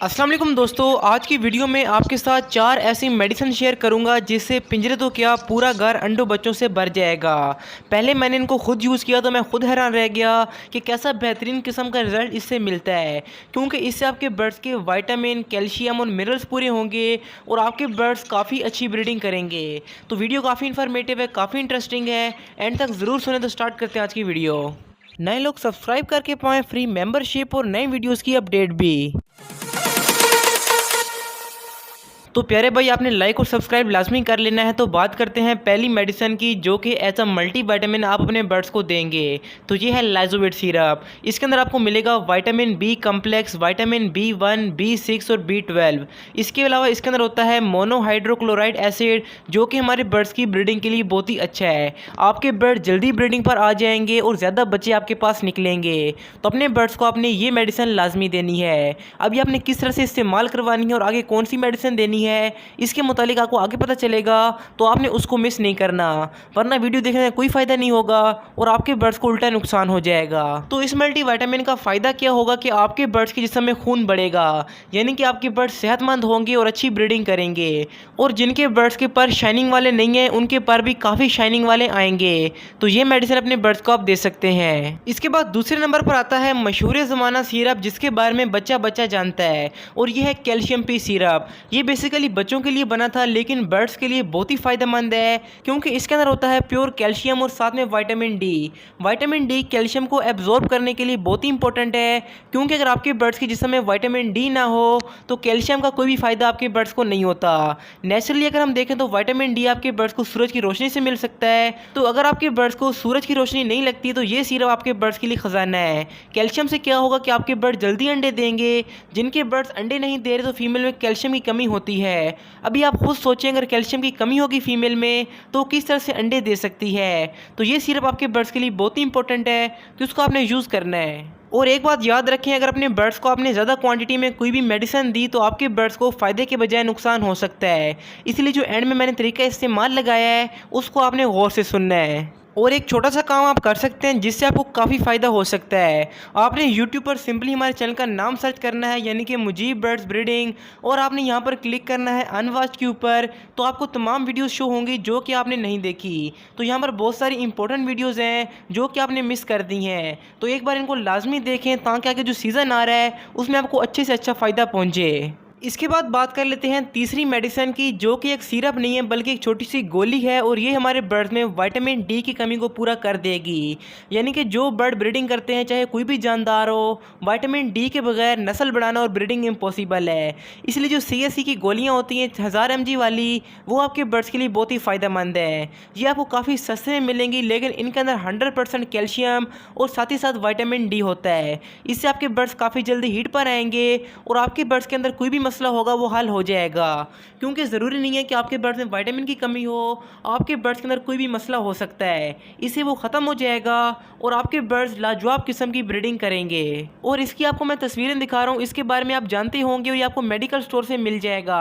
अस्सलाम वालेकुम दोस्तों, आज की वीडियो में आपके साथ 4 ऐसी मेडिसिन शेयर करूंगा जिससे पिंजरे तो क्या पूरा घर अंडों बच्चों से भर जाएगा। पहले मैंने इनको खुद यूज़ किया तो मैं खुद हैरान रह गया कि कैसा बेहतरीन किस्म का रिज़ल्ट इससे मिलता है, क्योंकि इससे आपके बर्ड्स के विटामिन, कैल्शियम और मिनरल्स पूरे होंगे और आपके बर्ड्स काफ़ी अच्छी ब्रीडिंग करेंगे। तो वीडियो काफ़ी इन्फॉर्मेटिव है, काफ़ी इंटरेस्टिंग है, एंड तक ज़रूर सुने। तो स्टार्ट करते हैं आज की वीडियो। नए लोग सब्सक्राइब करके पाएँ फ्री मेंबरशिप और नई वीडियोज़ की अपडेट भी। तो प्यारे भाई, आपने लाइक और सब्सक्राइब लाजमी कर लेना है। तो बात करते हैं पहली मेडिसिन की, जो कि एज अ मल्टी विटामिन आप अपने बर्ड्स को देंगे। तो ये है लाइजोविट सिरप। इसके अंदर आपको मिलेगा vitamin B complex, vitamin B1, B6 और B12। इसके अलावा इसके अंदर होता है मोनोहाइड्रोक्लोराइड एसिड, जो कि हमारे बर्ड्स की ब्रीडिंग के लिए बहुत ही अच्छा है। आपके बर्ड जल्दी ब्रीडिंग पर आ जाएंगे और ज़्यादा बच्चे आपके पास निकलेंगे। तो अपने बर्ड्स को आपने ये मेडिसिन लाजमी देनी है। अभी आपने किस तरह से इस्तेमाल करवानी है और आगे कौन सी मेडिसिन देनी है, इसके मुतालिक आपको आगे पता चलेगा। तो आपने उसको मिस नहीं करना, वरना वीडियो देखने में कोई फ़ायदा नहीं होगा और आपके बर्ड्स को उल्टा नुकसान हो जाएगा। तो इस मल्टी विटामिन का फ़ायदा क्या होगा कि आपके बर्ड्स के जिस्म में खून बढ़ेगा, यानी कि आपके बर्ड्स सेहतमंद होंगे और अच्छी ब्रीडिंग करेंगे। और जिनके बर्ड्स के पर शाइनिंग वाले नहीं हैं, उनके पर भी काफ़ी शाइनिंग वाले आएंगे। तो ये मेडिसिन अपने बर्ड्स को आप दे सकते हैं। इसके बाद दूसरे नंबर पर आता है मशहूर ज़माना सिरप, जिसके बारे में बच्चा बच्चा जानता है, और ये है कैल्शियम पी सिरप। ये बेसिकली बच्चों के लिए बना था, लेकिन बर्ड्स के लिए बहुत ही फ़ायदेमंद है, क्योंकि इसके अंदर होता है प्योर कैल्शियम और साथ में vitamin D. Vitamin D calcium को एब्जॉर्ब करने के लिए बहुत ही इंपॉर्टेंट है, क्योंकि अगर आपके बर्ड्स के जिस्म में विटामिन डी ना हो तो कैल्शियम का कोई भी फ़ायदा आपके बर्ड्स को नहीं होता। नेचुरली अगर हम देखें तो विटामिन डी आपके बर्ड्स को सूरज की रोशनी से मिल सकता है। तो अगर आपके बर्ड्स को सूरज की रोशनी नहीं लगती तो ये सिरप आपके बर्ड्स के लिए ख़जाना है। कैल्शियम से क्या होगा कि आपके बर्ड जल्दी अंडे देंगे। जिनके बर्ड्स अंडे नहीं दे रहे तो फीमेल में कैल्शियम की कमी होती है। अभी आप खुद सोचें, अगर कैल्शियम की कमी होगी फीमेल में तो किस तरह से अंडे दे सकती है। तो ये सिरप आपके बर्ड्स के लिए बहुत ही इंपॉर्टेंट है कि उसको आपने यूज़ करना है। और एक बात याद रखें, अगर अपने बर्ड्स को आपने ज़्यादा क्वांटिटी में कोई भी मेडिसिन दी तो आपके बर्ड्स को फ़ायदे के बजाय नुकसान हो सकता है। इसलिए जो एंड में मैंने तरीका इस्तेमाल लगाया है उसको आपने गौर से सुनना है। और एक छोटा सा काम आप कर सकते हैं जिससे आपको काफ़ी फ़ायदा हो सकता है। आपने YouTube पर सिंपली हमारे चैनल का नाम सर्च करना है, यानी कि मुजीब बर्ड्स ब्रीडिंग, और आपने यहाँ पर क्लिक करना है अनवॉच्ड के ऊपर। तो आपको तमाम वीडियोस शो होंगी जो कि आपने नहीं देखी। तो यहाँ पर बहुत सारी इंपॉर्टेंट वीडियोस हैं जो कि आपने मिस कर दी हैं। तो एक बार इनको लाजमी देखें ताकि आगे जो सीज़न आ रहा है उसमें आपको अच्छे से अच्छा फ़ायदा पहुँचे। इसके बाद बात कर लेते हैं तीसरी मेडिसिन की, जो कि एक सिरप नहीं है बल्कि एक छोटी सी गोली है, और ये हमारे बर्ड्स में विटामिन डी की कमी को पूरा कर देगी। यानी कि जो बर्ड ब्रीडिंग करते हैं, चाहे कोई भी जानदार हो, विटामिन डी के बगैर नस्ल बढ़ाना और ब्रीडिंग इम्पॉसिबल है। इसलिए जो CSC की गोलियाँ होती हैं 1000 mg वाली, वो आपके बर्ड्स के लिए बहुत ही फ़ायदेमंद है। ये आपको काफ़ी सस्ते में मिलेंगी, लेकिन इनके अंदर 100% कैल्शियम और साथ ही साथ विटामिन डी होता है। इससे आपके बर्ड्स काफ़ी जल्दी हीट पर आएंगे और आपके बर्ड्स के अंदर कोई भी मसला होगा वो हल हो जाएगा। क्योंकि ज़रूरी नहीं है कि आपके बर्ड्स में विटामिन की कमी हो, आपके बर्ड्स के अंदर कोई भी मसला हो सकता है, इससे वो ख़त्म हो जाएगा और आपके बर्ड्स लाजवाब किस्म की ब्रीडिंग करेंगे। और इसकी आपको मैं तस्वीरें दिखा रहा हूँ, इसके बारे में आप जानते होंगे और ये आपको मेडिकल स्टोर से मिल जाएगा।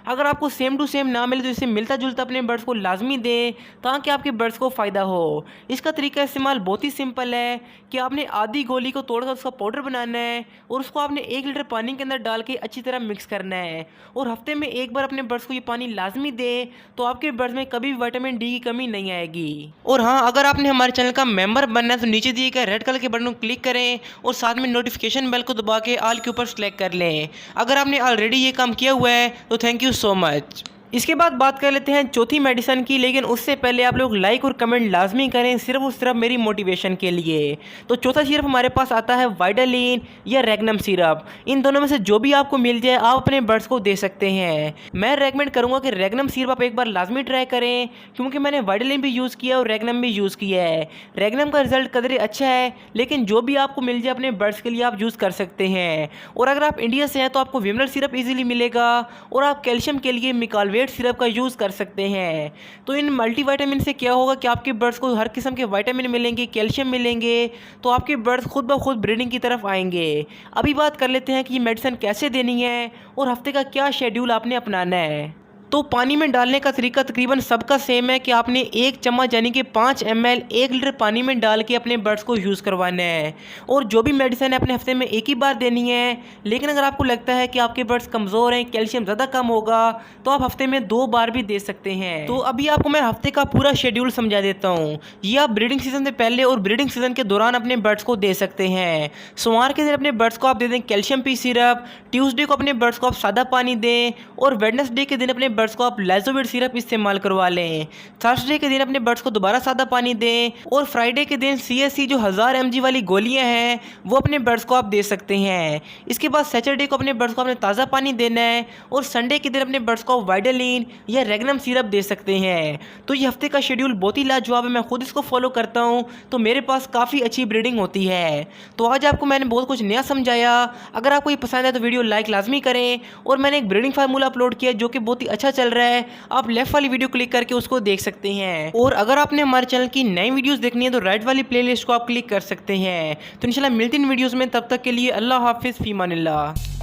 अगर आपको सेम टू सेम ना मिले तो इसे मिलता जुलता अपने बर्ड्स को लाजमी दें ताकि आपके बर्ड्स को फ़ायदा हो। इसका तरीका इस्तेमाल बहुत ही सिंपल है कि आपने आधी गोली को तोड़कर उसका पाउडर बनाना है और उसको आपने 1 लीटर पानी के अंदर डाल के अच्छी तरह मिक्स करना है, और हफ्ते में एक बार अपने बर्ड्स को ये पानी लाजमी दें। तो आपके बर्ड्स में कभी भी विटामिन डी की कमी नहीं आएगी। और हाँ, अगर आपने हमारे चैनल का मेंबर बनना है तो नीचे दिए गए रेड कलर के बटन को क्लिक करें और साथ में नोटिफिकेशन बेल को दबा के ऑल के ऊपर सेलेक्ट कर लें। अगर आपने ऑलरेडी ये काम किया हुआ है तो थैंक यू सो मच। इसके बाद बात कर लेते हैं चौथी मेडिसिन की, लेकिन उससे पहले आप लोग लाइक और कमेंट लाजमी करें, सिर्फ और सिर्फ मेरी मोटिवेशन के लिए। तो चौथा सिरप हमारे पास आता है वाइडालीन या रेगनम सिरप। इन दोनों में से जो भी आपको मिल जाए आप अपने बर्ड्स को दे सकते हैं। मैं रेकमेंड करूंगा कि रेगनम सिरप आप एक बार लाजमी ट्राई करें, क्योंकि मैंने वाइडालीन भी यूज़ किया और रेगनम भी यूज़ किया है। रेगनम का रिजल्ट कदरे अच्छा है, लेकिन जो भी आपको मिल जाए अपने बर्ड्स के लिए आप यूज़ कर सकते हैं। और अगर आप इंडिया से हैं तो आपको विमनल सिरप ईजिली मिलेगा, और आप कैल्शियम के लिए मिकालवेट सिरप का यूज़ कर सकते हैं। तो इन मल्टीविटामिन से क्या होगा कि आपके बर्ड्स को हर किस्म के विटामिन मिलेंगे, कैल्शियम मिलेंगे, तो आपके बर्ड्स खुद ब खुद ब्रीडिंग की तरफ आएंगे। अभी बात कर लेते हैं कि ये मेडिसिन कैसे देनी है और हफ्ते का क्या शेड्यूल आपने अपनाना है। तो पानी में डालने का तरीका तकरीबन सबका सेम है कि आपने 1 चम्मच यानी कि 5 ml 1 लीटर पानी में डाल के अपने बर्ड्स को यूज़ करवाना है। और जो भी मेडिसिन है अपने हफ्ते में एक ही बार देनी है। लेकिन अगर आपको लगता है कि आपके बर्ड्स कमज़ोर हैं, कैल्शियम ज़्यादा कम होगा, तो आप हफ्ते में 2 बार भी दे सकते हैं। तो अभी आपको मैं हफ्ते का पूरा शेड्यूल समझा देता हूँ। ये आप ब्रीडिंग सीजन से पहले और ब्रीडिंग सीजन के दौरान अपने बर्ड्स को दे सकते हैं। सोमवार के दिन अपने बर्ड्स को आप दे दें कैल्शियम पी सिरप, ट्यूसडे को अपने बर्ड्स को आप सादा पानी दें, और वेडनेसडे के दिन अपने बर्ड्स को आप लाइजोविट सिरप इस्तेमाल करवा लें। थर्सडे के दिन अपने बर्ड्स को दोबारा सादा पानी दें, और फ्राइडे के दिन CSC जो 1000 mg वाली गोलियां हैं वो अपने बर्ड्स को आप दे सकते हैं। इसके बाद सैटरडे को अपने बर्ड्स को आपने ताज़ा पानी देना है, और संडे के दिन अपने बर्ड्स को वाइडालिन या रेगनम सिरप दे सकते हैं। तो ये हफ्ते का शेड्यूल बहुत ही लाजवाब है, मैं खुद इसको फॉलो करता हूँ, तो मेरे पास काफ़ी अच्छी ब्रीडिंग होती है। तो आज आपको मैंने बहुत कुछ नया समझाया। अगर आपको ये पसंद है तो वीडियो लाइक लाजमी करें। और मैंने एक ब्रीडिंग फार्मूला अपलोड किया जो कि बहुत ही अच्छा चल रहा है, आप लेफ्ट वाली वीडियो क्लिक करके उसको देख सकते हैं। और अगर आपने हमारे चैनल की नई वीडियोस देखनी है तो राइट वाली प्लेलिस्ट को आप क्लिक कर सकते हैं। तो इंशाल्लाह मिलती हैं वीडियोस में, तब तक के लिए अल्लाह हाफिज़, फी अमानिल्लाह।